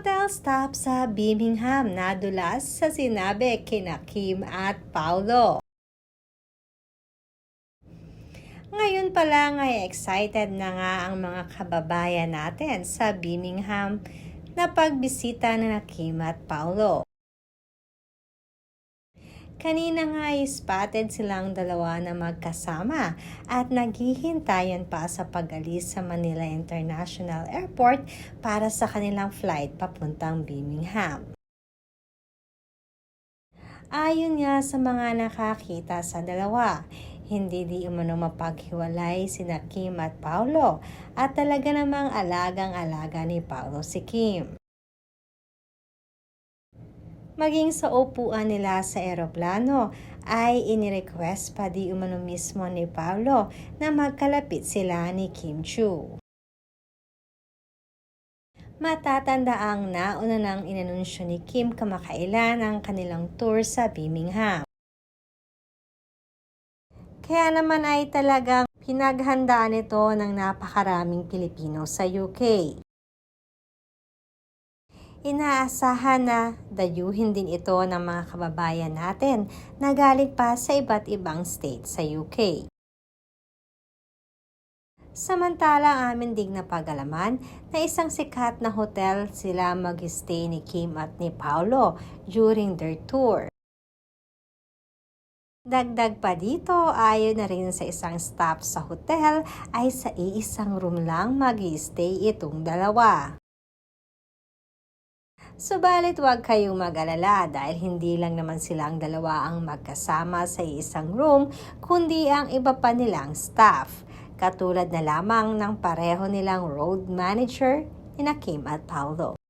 Hotel stop sa Birmingham nadulas sa sinabi kina Kim at Paolo. Ngayon pa lang ay excited na nga ang mga kababayan natin sa Birmingham na pagbisita na Kim at Paolo. Kanina nga ay spotted silang dalawa na magkasama at naghihintayan pa sa pag-alis sa Manila International Airport para sa kanilang flight papuntang Birmingham. Ayon nga sa mga nakakita sa dalawa, hindi di umano mapaghiwalay sina Kim at Paolo at talaga namang alagang-alaga ni Paolo si Kim. Maging sa upuan nila sa eroplano ay inirequest pa di umano mismo ni Paolo na magkalapit sila ni Kim Chiu. Matatanda ang nauna nang inanunsyo ni Kim kamakailan ang kanilang tour sa Birmingham. Kaya naman ay talagang pinaghandaan ito ng napakaraming Pilipino sa UK. Inaasahan na dayuhin din ito ng mga kababayan natin na galing pa sa iba't ibang state sa UK. Samantala, amin ding napag-alaman na isang sikat na hotel sila mag-stay ni Kim at ni Paolo during their tour. Dagdag pa dito, ayon na rin sa isang staff sa hotel ay sa iisang room lang mag-stay itong dalawa. Subalit huwag kayong mag-alala dahil hindi lang naman silang dalawa ang magkasama sa isang room kundi ang iba pa nilang staff, katulad na lamang ng pareho nilang road manager ni Kim at Paolo.